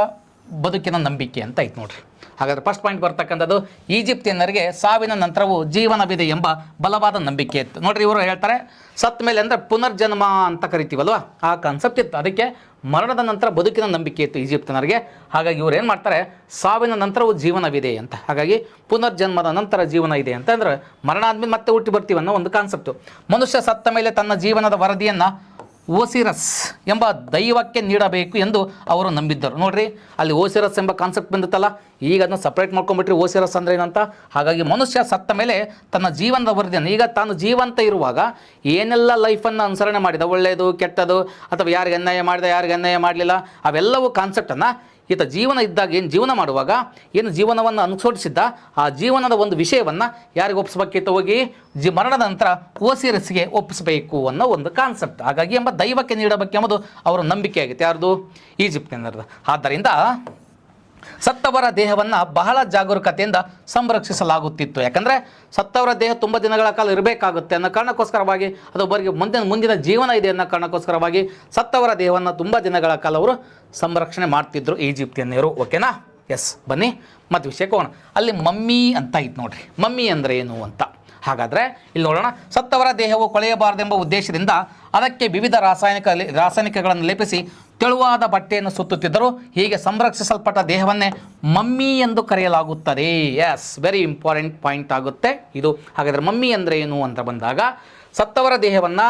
ಬದುಕಿನ ನಂಬಿಕೆ ಅಂತ ಐತೆ ನೋಡ್ರಿ. ಹಾಗಾದರೆ ಫಸ್ಟ್ ಪಾಯಿಂಟ್ ಬರ್ತಕ್ಕಂಥದ್ದು, ಈಜಿಪ್ತಿಯನ್ನರಿಗೆ ಸಾವಿನ ನಂತರವೂ ಜೀವನವಿದೆ ಎಂಬ ಬಲವಾದ ನಂಬಿಕೆ ಇತ್ತು. ನೋಡ್ರಿ, ಇವರು ಹೇಳ್ತಾರೆ ಸತ್ತ ಮೇಲೆ ಅಂದರೆ ಪುನರ್ಜನ್ಮ ಅಂತ ಕರಿತೀವಲ್ವ, ಆ ಕಾನ್ಸೆಪ್ಟ್ ಇತ್ತು. ಅದಕ್ಕೆ ಮರಣದ ನಂತರ ಬದುಕಿನ ನಂಬಿಕೆ ಇತ್ತು ಈಜಿಪ್ತಿನರಿಗೆ. ಹಾಗಾಗಿ ಇವ್ರು ಏನು ಮಾಡ್ತಾರೆ, ಸಾವಿನ ನಂತರವೂ ಜೀವನವಿದೆ ಅಂತ. ಹಾಗಾಗಿ ಪುನರ್ಜನ್ಮದ ನಂತರ ಜೀವನ ಇದೆ ಅಂತ ಅಂದರೆ ಮರಣ ಆದಮೇಲೆ ಮತ್ತೆ ಹುಟ್ಟಿ ಬರ್ತೀವಿ ಅನ್ನೋ ಒಂದು ಕಾನ್ಸೆಪ್ಟು. ಮನುಷ್ಯ ಸತ್ತ ಮೇಲೆ ತನ್ನ ಜೀವನದ ವರದಿಯನ್ನು ಓಸಿರಸ್ ಎಂಬ ದೈವಕ್ಕೆ ನೀಡಬೇಕು ಎಂದು ಅವರು ನಂಬಿದ್ದರು. ನೋಡ್ರಿ, ಅಲ್ಲಿ ಓಸಿರಸ್ ಎಂಬ ಕಾನ್ಸೆಪ್ಟ್ ಬಂದಿತ್ತಲ್ಲ, ಈಗ ಅದನ್ನು ಸಪ್ರೇಟ್ ಮಾಡ್ಕೊಂಡ್ಬಿಟ್ರಿ, ಓಸಿರಸ್ ಅಂದ್ರೆ ಏನಂತ. ಹಾಗಾಗಿ ಮನುಷ್ಯ ಸತ್ತ ಮೇಲೆ ತನ್ನ ಜೀವನದ ವರದಿಯನ್ನು, ಈಗ ತಾನು ಜೀವಂತ ಇರುವಾಗ ಏನೆಲ್ಲ ಲೈಫನ್ನು ಅನುಸರಣೆ ಮಾಡಿದ, ಒಳ್ಳೆಯದು ಕೆಟ್ಟದು, ಅಥವಾ ಯಾರಿಗೆ ಅನ್ಯಾಯ ಮಾಡಿದ, ಯಾರಿಗೆ ಅನ್ಯಾಯ ಮಾಡಲಿಲ್ಲ, ಅವೆಲ್ಲವೂ ಕಾನ್ಸೆಪ್ಟನ್ನು ಈತ ಜೀವನ ಇದ್ದಾಗ, ಏನು ಜೀವನ ಮಾಡುವಾಗ ಏನು ಜೀವನವನ್ನು ಅನುಸರಿಸಿದ್ದ ಆ ಜೀವನದ ಒಂದು ವಿಷಯವನ್ನು ಯಾರಿಗೆ ಒಪ್ಪಿಸ್ಬೇಕಿತ್ತು, ಹೋಗಿ ಮರಣದ ನಂತರ ಓಸಿರಸ್ಗೆ ಒಪ್ಪಿಸಬೇಕು ಅನ್ನೋ ಒಂದು ಕಾನ್ಸೆಪ್ಟ್. ಹಾಗಾಗಿ ಎಂಬ ದೈವಕ್ಕೆ ನೀಡಬೇಕೆಂಬುದು ಅವರ ನಂಬಿಕೆ ಆಗಿತ್ತು. ಯಾರ್ದು, ಈಜಿಪ್ಟಿನರ್ದು. ಆದ್ದರಿಂದ ಸತ್ತವರ ದೇಹವನ್ನು ಬಹಳ ಜಾಗರೂಕತೆಯಿಂದ ಸಂರಕ್ಷಿಸಲಾಗುತ್ತಿತ್ತು. ಯಾಕಂದರೆ ಸತ್ತವರ ದೇಹ ತುಂಬ ದಿನಗಳ ಕಾಲ ಇರಬೇಕಾಗುತ್ತೆ ಅನ್ನೋ ಕಾರಣಕ್ಕೋಸ್ಕರವಾಗಿ, ಅದು ಒಬ್ಬರಿಗೆ ಮುಂದಿನ ಜೀವನ ಇದೆ ಅನ್ನೋ ಕಾರಣಕ್ಕೋಸ್ಕರವಾಗಿ ಸತ್ತವರ ದೇಹವನ್ನು ತುಂಬ ದಿನಗಳ ಕಾಲ ಅವರು ಸಂರಕ್ಷಣೆ ಮಾಡ್ತಿದ್ರು ಈಜಿಪ್ತಿಯನ್ನರು. ಓಕೆನಾ, ಬನ್ನಿ ಮತ್ತು ವಿಷಯಕ್ಕೆ ಹೋಗೋಣ. ಅಲ್ಲಿ ಮಮ್ಮಿ ಅಂತ ಇತ್ತು ನೋಡ್ರಿ. ಮಮ್ಮಿ ಅಂದರೆ ಏನು ಅಂತ ಹಾಗಾದರೆ ಇಲ್ಲಿ ನೋಡೋಣ. ಸತ್ತವರ ದೇಹವು ಕೊಳೆಯಬಾರದೆಂಬ ಉದ್ದೇಶದಿಂದ ಅದಕ್ಕೆ ವಿವಿಧ ರಾಸಾಯನಿಕಗಳನ್ನು ಲೇಪಿಸಿ ತೆಳುವಾದ ಬಟ್ಟೆಯನ್ನು ಸುತ್ತುತ್ತಿದ್ದರು. ಹೀಗೆ ಸಂರಕ್ಷಿಸಲ್ಪಟ್ಟ ದೇಹವನ್ನೇ ಮಮ್ಮಿ ಎಂದು ಕರೆಯಲಾಗುತ್ತದೆ. ವೆರಿ ಇಂಪಾರ್ಟೆಂಟ್ ಪಾಯಿಂಟ್ ಆಗುತ್ತೆ ಇದು. ಹಾಗಾದರೆ ಮಮ್ಮಿ ಅಂದರೆ ಏನು ಅಂತ ಬಂದಾಗ, ಸತ್ತವರ ದೇಹವನ್ನು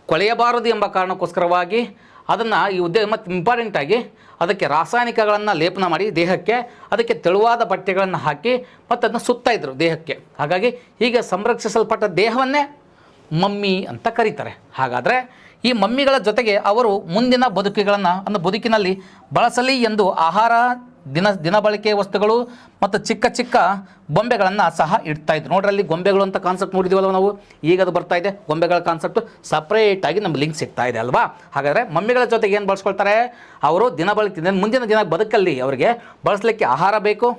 ಕೊಳೆಯಬಾರದು ಎಂಬ ಕಾರಣಕ್ಕೋಸ್ಕರವಾಗಿ ಅದನ್ನು ಈ ಉದ್ಯೋಗ ಮತ್ತು ಇಂಪಾರ್ಟೆಂಟಾಗಿ ಅದಕ್ಕೆ ರಾಸಾಯನಿಕಗಳನ್ನು ಲೇಪನ ಮಾಡಿ ದೇಹಕ್ಕೆ, ಅದಕ್ಕೆ ತೆಳುವಾದ ಬಟ್ಟೆಗಳನ್ನು ಹಾಕಿ ಮತ್ತು ಅದನ್ನು ಸುತ್ತಾ ದೇಹಕ್ಕೆ. ಹಾಗಾಗಿ ಹೀಗೆ ಸಂರಕ್ಷಿಸಲ್ಪಟ್ಟ ದೇಹವನ್ನೇ ಮಮ್ಮಿ ಅಂತ ಕರೀತಾರೆ. ಹಾಗಾದರೆ ಈ ಮಮ್ಮಿಗಳ ಜೊತೆಗೆ ಅವರು ಮುಂದಿನ ಬದುಕಿನಲ್ಲಿ ಬಳಸಲಿ ಎಂದು ಆಹಾರ, ದಿನಬಳಕೆಯ ವಸ್ತುಗಳು ಮತ್ತು ಚಿಕ್ಕ ಚಿಕ್ಕ ಬೊಂಬೆಗಳನ್ನು ಸಹ ಇಡ್ತಾಯಿದ್ರು. ನೋಡ್ರಲ್ಲಿ ಗೊಂಬೆಗಳು ಅಂತ ಕಾನ್ಸೆಪ್ಟ್ ನೋಡಿದ್ದೀವಲ್ಲ ನಾವು, ಈಗ ಅದು ಬರ್ತಾ ಇದೆ. ಗೊಂಬೆಗಳ ಕಾನ್ಸೆಪ್ಟ್ ಸಪ್ರೇಟಾಗಿ ನಮ್ಗೆ ಲಿಂಕ್ ಸಿಗ್ತಾ ಇದೆ ಅಲ್ವಾ. ಹಾಗಾದರೆ ಮಮ್ಮಿಗಳ ಜೊತೆಗೆ ಏನು ಬಳಸ್ಕೊಳ್ತಾರೆ ಅವರು? ಮುಂದಿನ ದಿನ ಬದುಕಲ್ಲಿ ಅವರಿಗೆ ಬಳಸಲಿಕ್ಕೆ ಆಹಾರ ಬೇಕು,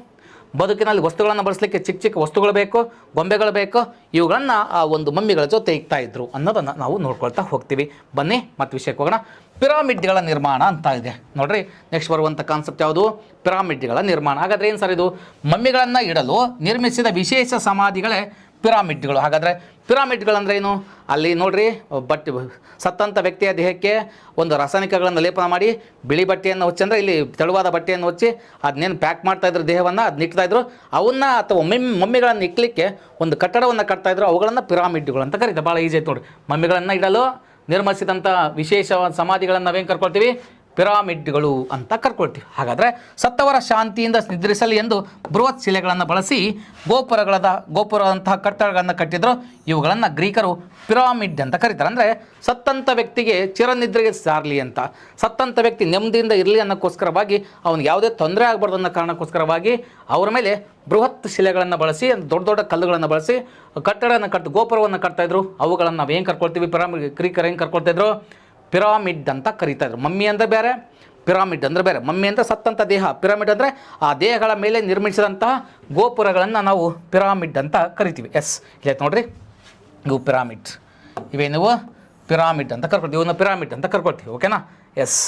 ಬದುಕಿನಲ್ಲಿ ವಸ್ತುಗಳನ್ನು ಬಳಸಲಿಕ್ಕೆ ಚಿಕ್ಕ ಚಿಕ್ಕ ವಸ್ತುಗಳು ಬೇಕು, ಗೊಂಬೆಗಳು ಬೇಕು. ಇವುಗಳನ್ನು ಆ ಒಂದು ಮಮ್ಮಿಗಳ ಜೊತೆ ಇಕ್ತಾ ಇದ್ರು ಅನ್ನೋದನ್ನು ನಾವು ನೋಡ್ಕೊಳ್ತಾ ಹೋಗ್ತೀವಿ. ಬನ್ನಿ ಮತ್ತು ವಿಷಯಕ್ಕೆ ಹೋಗೋಣ. ಪಿರಾಮಿಡ್ಗಳ ನಿರ್ಮಾಣ ಅಂತ ಇದೆ ನೋಡ್ರಿ. ನೆಕ್ಸ್ಟ್ ಬರುವಂಥ ಕಾನ್ಸೆಪ್ಟ್ ಯಾವುದು? ಪಿರಾಮಿಡ್ಗಳ ನಿರ್ಮಾಣ. ಹಾಗಾದರೆ ಏನು ಸರ್ ಇದು? ಮಮ್ಮಿಗಳನ್ನು ಇಡಲು ನಿರ್ಮಿಸಿದ ವಿಶೇಷ ಸಮಾಧಿಗಳೇ ಪಿರಾಮಿಡ್ಗಳು. ಹಾಗಾದರೆ ಪಿರಾಮಿಡ್ಗಳಂದ್ರೆ ಏನು? ಅಲ್ಲಿ ನೋಡ್ರಿ, ಸತ್ತಂಥ ವ್ಯಕ್ತಿಯ ದೇಹಕ್ಕೆ ಒಂದು ರಾಸಾಯನಿಕಗಳನ್ನು ಲೇಪನ ಮಾಡಿ ಬಿಳಿ ಬಟ್ಟೆಯನ್ನು ಹೊಚ್ಚಿ, ಅಂದರೆ ಇಲ್ಲಿ ತೆಳುವಾದ ಬಟ್ಟೆಯನ್ನು ಹೊಚ್ಚಿ ಅದನ್ನೇನು ಪ್ಯಾಕ್ ಮಾಡ್ತಾಯಿದ್ರು ದೇಹವನ್ನು, ಅದನ್ನ ಇಕ್ತಾಯಿದ್ರು. ಅವನ್ನ ಅಥವಾ ಮಮ್ಮಿಗಳನ್ನು ಇಕ್ಕಲಿಕ್ಕೆ ಒಂದು ಕಟ್ಟಡವನ್ನು ಕಟ್ತಾಯಿದ್ರು. ಅವುಗಳನ್ನು ಪಿರಾಮಿಡ್ಗಳು ಅಂತ ಕರೀತಾರೆ. ಭಾಳ ಈಸಿ ಆಯ್ತು ನೋಡಿ. ಮಮ್ಮಿಗಳನ್ನು ಇಡಲು ನಿರ್ಮಿಸಿದಂಥ ವಿಶೇಷ ಸಮಾಧಿಗಳನ್ನು ನಾವೇನು ಕರ್ಕೊಳ್ತೀವಿ? ಪಿರಾಮಿಡ್ಗಳು ಅಂತ ಕರ್ಕೊಳ್ತೀವಿ. ಹಾಗಾದರೆ ಸತ್ತವರ ಶಾಂತಿಯಿಂದ ನಿದ್ರಿಸಲಿ ಎಂದು ಬೃಹತ್ ಶಿಲೆಗಳನ್ನು ಬಳಸಿ ಗೋಪುರದಂತಹ ಕಟ್ಟಡಗಳನ್ನು ಕಟ್ಟಿದ್ರು. ಇವುಗಳನ್ನು ಗ್ರೀಕರು ಪಿರಾಮಿಡ್ ಅಂತ ಕರೀತಾರೆ. ಅಂದರೆ ಸತ್ತಂಥ ವ್ಯಕ್ತಿಗೆ ಚಿರನಿದ್ರೆಗೆ ಸಾರಲಿ ಅಂತ, ಸತ್ತಂಥ ವ್ಯಕ್ತಿ ನೆಮ್ಮದಿಯಿಂದ ಇರಲಿ ಅನ್ನೋಕ್ಕೋಸ್ಕರವಾಗಿ, ಅವನಿಗೆ ಯಾವುದೇ ತೊಂದರೆ ಆಗಬಾರ್ದು ಅನ್ನೋ ಕಾರಣಕ್ಕೋಸ್ಕರವಾಗಿ ಅವರ ಮೇಲೆ ಬೃಹತ್ ಶಿಲೆಗಳನ್ನು ಬಳಸಿ, ದೊಡ್ಡ ದೊಡ್ಡ ಕಲ್ಲುಗಳನ್ನು ಬಳಸಿ ಗೋಪುರವನ್ನು ಕಟ್ತಾಯಿದ್ರು. ಅವುಗಳನ್ನು ನಾವು ಏನು ಕರ್ಕೊಳ್ತೀವಿ? ಪಿರಾಮಿಡ್. ಗ್ರೀಕರು ಏನು ಕರ್ಕೊಳ್ತಾಯಿದ್ರು? ಪಿರಾಮಿಡ್ ಅಂತ ಕರೀತಾಯಿದ್ರು. ಮಮ್ಮಿ ಅಂದರೆ ಬೇರೆ, ಪಿರಾಮಿಡ್ ಅಂದರೆ ಬೇರೆ. ಮಮ್ಮಿ ಅಂದರೆ ಸತ್ತಂಥ ದೇಹ, ಪಿರಾಮಿಡ್ ಅಂದರೆ ಆ ದೇಹಗಳ ಮೇಲೆ ನಿರ್ಮಿಸಿದಂತಹ ಗೋಪುರಗಳನ್ನು ನಾವು ಪಿರಾಮಿಡ್ ಅಂತ ಕರಿತೀವಿ. ಎಸ್, ಇಲ್ಲ ನೋಡ್ರಿ, ಇವು ಪಿರಾಮಿಡ್. ಇವೇನಿವು? ಪಿರಾಮಿಡ್ ಅಂತ ಕರ್ಕೊಳ್ತೀವಿ. ಇವನ್ನ ಪಿರಾಮಿಡ್ ಅಂತ ಕರ್ಕೊಳ್ತೀವಿ. ಓಕೆನಾ? ಎಸ್.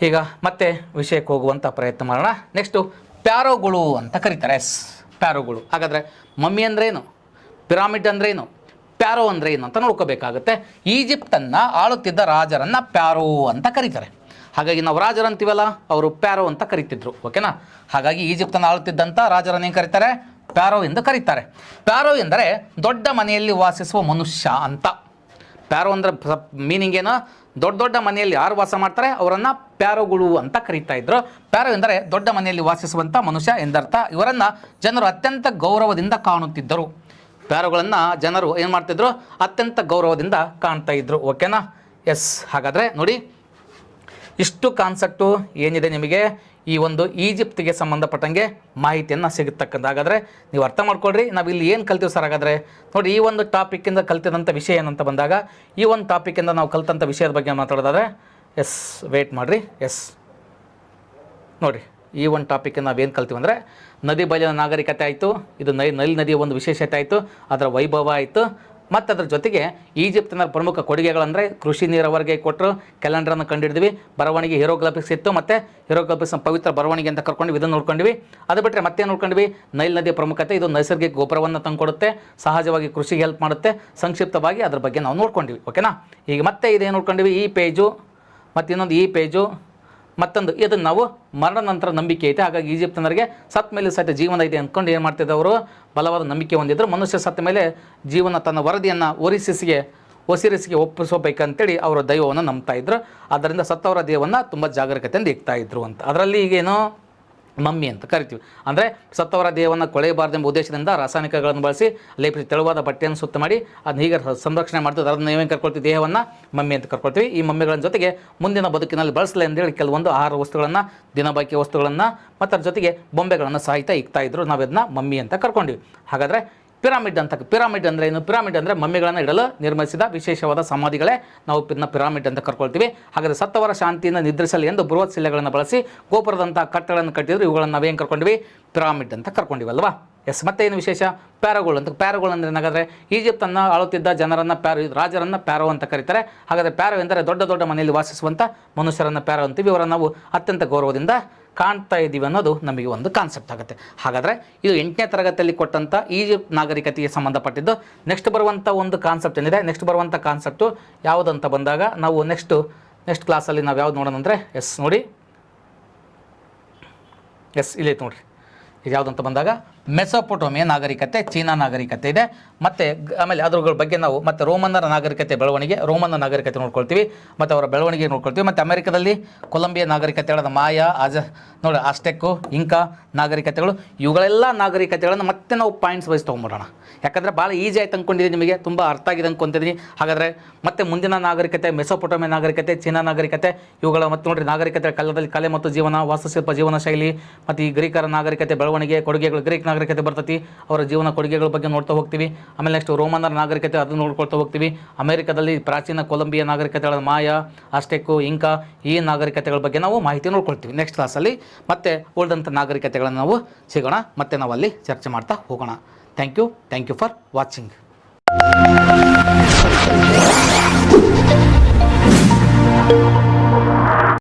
ಈಗ ಮತ್ತೆ ವಿಷಯಕ್ಕೆ ಹೋಗುವಂಥ ಪ್ರಯತ್ನ ಮಾಡೋಣ. ನೆಕ್ಸ್ಟು ಪ್ಯಾರೋಗಳು ಅಂತ ಕರೀತಾರೆ. ಎಸ್, ಪ್ಯಾರೋಗಳು. ಹಾಗಾದರೆ ಮಮ್ಮಿ ಅಂದ್ರೇನು, ಪಿರಾಮಿಡ್ ಅಂದ್ರೇನು, ಪ್ಯಾರೋ ಅಂದರೆ ಏನು ಅಂತ ನೋಡ್ಕೋಬೇಕಾಗುತ್ತೆ. ಈಜಿಪ್ಟನ್ನು ಆಳುತ್ತಿದ್ದ ರಾಜರನ್ನು ಪ್ಯಾರೋ ಅಂತ ಕರೀತಾರೆ. ಹಾಗಾಗಿ ನಾವು ರಾಜರು ಅಂತೀವಲ್ಲ, ಅವರು ಪ್ಯಾರೋ ಅಂತ ಕರಿತಿದ್ರು. ಓಕೆನಾ? ಹಾಗಾಗಿ ಈಜಿಪ್ಟನ್ನು ಆಳುತ್ತಿದ್ದಂಥ ರಾಜರನ್ನು ಏನು ಕರೀತಾರೆ? ಪ್ಯಾರೋ ಎಂದು ಕರೀತಾರೆ. ಪ್ಯಾರೋ ಎಂದರೆ ದೊಡ್ಡ ಮನೆಯಲ್ಲಿ ವಾಸಿಸುವ ಮನುಷ್ಯ ಅಂತ. ಪ್ಯಾರೋ ಅಂದರೆ ಮೀನಿಂಗ್ ಏನು? ದೊಡ್ಡ ದೊಡ್ಡ ಮನೆಯಲ್ಲಿ ಯಾರು ವಾಸ ಮಾಡ್ತಾರೆ ಅವರನ್ನು ಪ್ಯಾರೋಗಳು ಅಂತ ಕರೀತಾ ಇದ್ರು. ಪ್ಯಾರೋ ಎಂದರೆ ದೊಡ್ಡ ಮನೆಯಲ್ಲಿ ವಾಸಿಸುವಂಥ ಮನುಷ್ಯ ಎಂದರ್ಥ. ಇವರನ್ನು ಜನರು ಅತ್ಯಂತ ಗೌರವದಿಂದ ಕಾಣುತ್ತಿದ್ದರು. ಪ್ಯಾರೋಗಳನ್ನು ಜನರು ಏನು ಮಾಡ್ತಿದ್ರು? ಅತ್ಯಂತ ಗೌರವದಿಂದ ಕಾಣ್ತಾ ಇದ್ರು. ಓಕೆನಾ? ಎಸ್. ಹಾಗಾದರೆ ನೋಡಿ, ಇಷ್ಟು ಕಾನ್ಸೆಪ್ಟು ಏನಿದೆ ನಿಮಗೆ ಈ ಒಂದು ಈಜಿಪ್ಟಿಗೆ ಸಂಬಂಧಪಟ್ಟಂಗೆ ಮಾಹಿತಿಯನ್ನು ಸಿಗತಕ್ಕಂಥ. ಹಾಗಾದರೆ ನೀವು ಅರ್ಥ ಮಾಡ್ಕೊಳ್ರಿ, ನಾವು ಇಲ್ಲಿ ಏನು ಕಲ್ತೀವಿ ಸರ್? ಹಾಗಾದರೆ ನೋಡಿ, ಈ ಒಂದು ಟಾಪಿಕ್ಕಿಂದ ಕಲ್ತಿದಂಥ ವಿಷಯ ಏನಂತ ಬಂದಾಗ, ಈ ಒಂದು ಟಾಪಿಕ್ಕಿಂದ ನಾವು ಕಲ್ತಂಥ ವಿಷಯದ ಬಗ್ಗೆ ಮಾತಾಡೋದಾದರೆ, ಎಸ್ ವೇಟ್ ಮಾಡಿರಿ. ಎಸ್ ನೋಡಿರಿ, ಈ ಒಂದು ಟಾಪಿಕ್ಕಿಂದ ನಾವೇನು ಕಲ್ತೀವಿ ಅಂದರೆ, ನದಿ ಬಯಲಿನ ನಾಗರಿಕತೆ ಆಯಿತು, ಇದು ನೈಲ್ ನದಿಯ ಒಂದು ವಿಶೇಷತೆ ಆಯಿತು, ಅದರ ವೈಭವ ಆಯಿತು. ಮತ್ತು ಅದರ ಜೊತೆಗೆ ಈಜಿಪ್ಟಿನ ಪ್ರಮುಖ ಕೊಡುಗೆಗಳಂದರೆ ಕೃಷಿ ನೀರಾವರಿಗೆ ಕೊಟ್ಟರು, ಕ್ಯಾಲೆಂಡರನ್ನು ಕಂಡುಹಿಡಿದ್ವಿ, ಬರವಣಿಗೆ ಹೀರೋಗ್ಲಿಫಿಕ್ಸ್ ಇತ್ತು, ಮತ್ತು ಹೀರೋಗ್ಲಿಫಿಕ್ಸ್ ಪವಿತ್ರ ಬರವಣಿಗೆ ಅಂತ ಕರ್ಕೊಂಡು ಇದನ್ನು ನೋಡ್ಕೊಂಡ್ವಿ. ಅದು ಬಿಟ್ಟರೆ ಮತ್ತೆ ನೋಡ್ಕೊಂಡ್ವಿ ನೈಲ್ ನದಿಯ ಪ್ರಮುಖತೆ, ಇದು ನೈಸರ್ಗಿಕ ಗೊಬ್ಬರವನ್ನು ತಂದುಕೊಡುತ್ತೆ, ಸಹಜವಾಗಿ ಕೃಷಿಗೆ ಹೆಲ್ಪ್ ಮಾಡುತ್ತೆ. ಸಂಕ್ಷಿಪ್ತವಾಗಿ ಅದ್ರ ಬಗ್ಗೆ ನಾವು ನೋಡ್ಕೊಂಡ್ವಿ. ಓಕೆನಾ? ಈಗ ಮತ್ತೆ ಇದೇನು ನೋಡ್ಕೊಂಡ್ವಿ? ಈ ಪೇಜು ಮತ್ತು ಇನ್ನೊಂದು ಈ ಪೇಜು, ಮತ್ತೊಂದು ಇದನ್ನು ನಾವು ಮರಣ ನಂತರ ನಂಬಿಕೆ ಐತೆ. ಹಾಗಾಗಿ ಈಜಿಪ್ಟಿನವರಿಗೆ ಸತ್ತ ಮೇಲೆ ಸಹಿತ ಜೀವನ ಇದೆ ಅಂದ್ಕೊಂಡು ಏನು ಮಾಡ್ತಿದ್ದವರು? ಬಲವಾದ ನಂಬಿಕೆ ಹೊಂದಿದ್ರು. ಮನುಷ್ಯ ಸತ್ತ ಮೇಲೆ ಜೀವನ ತನ್ನ ವರದಿಯನ್ನು ಒಸಿರಿಸಿಗೆ ಒಪ್ಪಿಸಬೇಕಂತೇಳಿ ಅವರ ದೈವವನ್ನು ನಂಬ್ತಾ ಇದ್ರು. ಆದ್ದರಿಂದ ಸತ್ತವರ ದೇಹವನ್ನು ತುಂಬ ಜಾಗರೂಕತೆಯಿಂದ ಇಕ್ತಾ ಇದ್ರು ಅಂತ. ಅದರಲ್ಲಿ ಈಗೇನು ಮಮ್ಮಿ ಅಂತ ಕರಿತೀವಿ. ಅಂದರೆ ಸತ್ತವರ ದೇಹವನ್ನು ಕೊಳೆಯಬಾರ್ದೆಂಬ ಉದ್ದೇಶದಿಂದ ರಾಸಾಯನಿಕಗಳನ್ನು ಬಳಸಿ ಲೇಪಿಸಿ ತೆಳುವಾದ ಬಟ್ಟೆಯನ್ನು ಸುತ್ತ ಮಾಡಿ ಅದನ್ನ ಹೀಗೆ ಸಂರಕ್ಷಣೆ ಮಾಡ್ತೀವಿ. ಅದನ್ನು ನೀವೇನು ಕರ್ಕೊಳ್ತೀವಿ? ದೇಹವನ್ನು ಮಮ್ಮಿ ಅಂತ ಕರ್ಕೊಳ್ತೀವಿ. ಈ ಮಮ್ಮಿಗಳ ಜೊತೆಗೆ ಮುಂದಿನ ಬದುಕಿನಲ್ಲಿ ಬಳಸಲಿ ಅಂತೇಳಿ ಕೆಲವೊಂದು ಆಹಾರ ವಸ್ತುಗಳನ್ನು, ದಿನಬಳಕೆಯ ವಸ್ತುಗಳನ್ನು ಮತ್ತು ಅದ್ರ ಜೊತೆಗೆ ಬೊಂಬೆಗಳನ್ನು ಸಹಿತ ಇಕ್ತಾ ಇದ್ರು. ನಾವು ಇದನ್ನ ಮಮ್ಮಿ ಅಂತ ಕರ್ಕೊಂಡಿವಿ. ಹಾಗಾದರೆ ಪಿರಾಮಿಡ್ ಅಂದರೆ ಏನು? ಪಿರಾಮಿಡ್ ಅಂದರೆ ಮಮ್ಮಿಗಳನ್ನು ಇಡಲು ನಿರ್ಮಿಸಿದ ವಿಶೇಷವಾದ ಸಮಾಧಿಗಳೇ ನಾವು ಪಿರಾಮಿಡ್ ಅಂತ ಕರ್ಕೊಳ್ತೀವಿ. ಹಾಗಾದರೆ ಸತ್ತವರ ಶಾಂತಿಯಿಂದ ನಿದ್ರಿಸಲಿ ಎಂದು ಬೃಹತ್ ಶಿಲೆಗಳನ್ನು ಬಳಸಿ ಗೋಪುರದಂಥ ಕಟ್ಟಡಗಳನ್ನು ಕಟ್ಟಿದ್ರು. ಇವುಗಳನ್ನು ನಾವೇನು ಕರ್ಕೊಂಡಿವಿ? ಪಿರಾಮಿಡ್ ಅಂತ ಕರ್ಕೊಂಡಿವಲ್ವಾ? ಎಸ್. ಮತ್ತೆ ಏನು ವಿಶೇಷ? ಪ್ಯಾರೋಗಳು ಅಂತ. ಪ್ಯಾರೋಗಳು ಅಂದರೆ ಏನಾಗಾದರೆ ಈಜಿಪ್ಟನ್ನು ಆಳುತ್ತಿದ್ದ ರಾಜರನ್ನು ಪ್ಯಾರೋ ಅಂತ ಕರೀತಾರೆ. ಹಾಗಾದರೆ ಪ್ಯಾರೋ ಎಂದರೆ ದೊಡ್ಡ ದೊಡ್ಡ ಮನೆಯಲ್ಲಿ ವಾಸಿಸುವಂಥ ಮನುಷ್ಯರನ್ನು ಪ್ಯಾರೋ ಅಂತೀವಿ. ಇವರನ್ನು ನಾವು ಅತ್ಯಂತ ಗೌರವದಿಂದ ಕಾಣ್ತಾ ಇದ್ದೀವಿ ಅನ್ನೋದು ನಮಗೆ ಒಂದು ಕಾನ್ಸೆಪ್ಟ್ ಆಗುತ್ತೆ. ಹಾಗಾದರೆ ಇದು 8ನೇ ತರಗತಿಯಲ್ಲಿ ಕೊಟ್ಟಂಥ ಈಜಿಪ್ಟ್ ನಾಗರಿಕತೆಗೆ ಸಂಬಂಧಪಟ್ಟಿದ್ದು. ನೆಕ್ಸ್ಟ್ ಬರುವಂಥ ಒಂದು ಕಾನ್ಸೆಪ್ಟ್ ಏನಿದೆ, ನೆಕ್ಸ್ಟ್ ಬರುವಂಥ ಕಾನ್ಸೆಪ್ಟು ಯಾವುದಂತ ಬಂದಾಗ ನಾವು ನೆಕ್ಸ್ಟ್ ಕ್ಲಾಸಲ್ಲಿ ನಾವು ಯಾವ್ದು ನೋಡೋಣ ಅಂದರೆ, ಎಸ್ ನೋಡಿ, ಎಸ್ ಇಲ್ಲೈತೆ ನೋಡಿರಿ, ಇದು ಯಾವುದಂತ ಬಂದಾಗ ಮೆಸೊಪೊಟೋಮಿಯಾ ನಾಗರಿಕತೆ, ಚೀನಾ ನಾಗರಿಕತೆ ಇದೆ. ಮತ್ತು ಆಮೇಲೆ ಅದ್ರ ಬಗ್ಗೆ ನಾವು ಮತ್ತು ರೋಮನ್ನರ ನಾಗರಿಕತೆ ಬೆಳವಣಿಗೆ, ರೋಮನ್ನ ನಾಗರಿಕತೆ ನೋಡ್ಕೊಳ್ತೀವಿ ಮತ್ತು ಅವರ ಬೆಳವಣಿಗೆ ನೋಡ್ಕೊಳ್ತೀವಿ. ಮತ್ತು ಅಮೆರಿಕದಲ್ಲಿ ಕೊಲಂಬಿಯಾ ನಾಗರಿಕತೆಗಳಾದ ಮಾಯಾ, ನೋಡಿ ಆಸ್ಟೆಕ್ಕು, ಇಂಕಾ ನಾಗರಿಕತೆಗಳು, ಇವುಗಳೆಲ್ಲ ನಾಗರಿಕತೆಗಳನ್ನು ಮತ್ತೆ ನಾವು ಪಾಯಿಂಟ್ಸ್ ವೈಸ್ ತೊಗೊಂಬಿಡೋಣ. ಯಾಕಂದರೆ ಭಾಳ ಈಸಿ ಆಯ್ತು ಅಂದ್ಕೊಂಡಿದ್ದೀನಿ, ನಿಮಗೆ ತುಂಬ ಅರ್ಥ ಆಗಿದೆ ಅಂದ್ಕೊತಿದ್ದೀನಿ. ಹಾಗಾದರೆ ಮತ್ತೆ ಮುಂದಿನ ನಾಗರಿಕತೆ ಮೆಸೊಪೊಟೋಮಿಯಾ ನಾಗರಿಕತೆ, ಚೀನಾ ನಾಗರಿಕತೆ, ಇವುಗಳ ಮತ್ತು ನೋಡಿರಿ ನಾಗರಿಕತೆ ಕಾಲದಲ್ಲಿ ಕಲೆ ಮತ್ತು ಜೀವನ, ವಾಸ್ತುಶಿಲ್ಪ, ಜೀವನ ಶೈಲಿ ಮತ್ತು ಈ ಗ್ರೀಕರ ನಾಗರಿಕತೆ ಬೆಳವಣಿಗೆ, ಕೊಡುಗೆಗಳು, ಗ್ರೀಕ್ ನಾಗರಿಕತೆ ಬರ್ತೈತಿ, ಅವರ ಜೀವನ ಕೊಡುಗೆಗಳ ಬಗ್ಗೆ ನೋಡ್ತಾ ಹೋಗ್ತೀವಿ. ಆಮೇಲೆ ನೆಕ್ಸ್ಟ್ ರೋಮನ್ನರ ನಾಗರಿಕತೆ, ಅದನ್ನು ನೋಡ್ಕೊಳ್ತಾ ಹೋಗ್ತೀವಿ. ಅಮೆರಿಕದಲ್ಲಿ ಪ್ರಾಚೀನ ಕೊಲಂಬಿಯಾ ನಾಗರಿಕತೆಗಳ ಮಾಯಾ, ಆಸ್ಟೆಕ್ಕು, ಇಂಕಾ, ಈ ನಾಗರಿಕತೆಗಳ ಬಗ್ಗೆ ನಾವು ಮಾಹಿತಿ ನೋಡ್ಕೊಳ್ತೀವಿ. ನೆಕ್ಸ್ಟ್ ಕ್ಲಾಸಲ್ಲಿ ಮತ್ತೆ ಉಳಿದಂಥ ನಾಗರಿಕತೆಗಳನ್ನು ನಾವು ಸಿಗೋಣ, ಮತ್ತೆ ನಾವು ಅಲ್ಲಿ ಚರ್ಚೆ ಮಾಡ್ತಾ ಹೋಗೋಣ. Thank you for watching.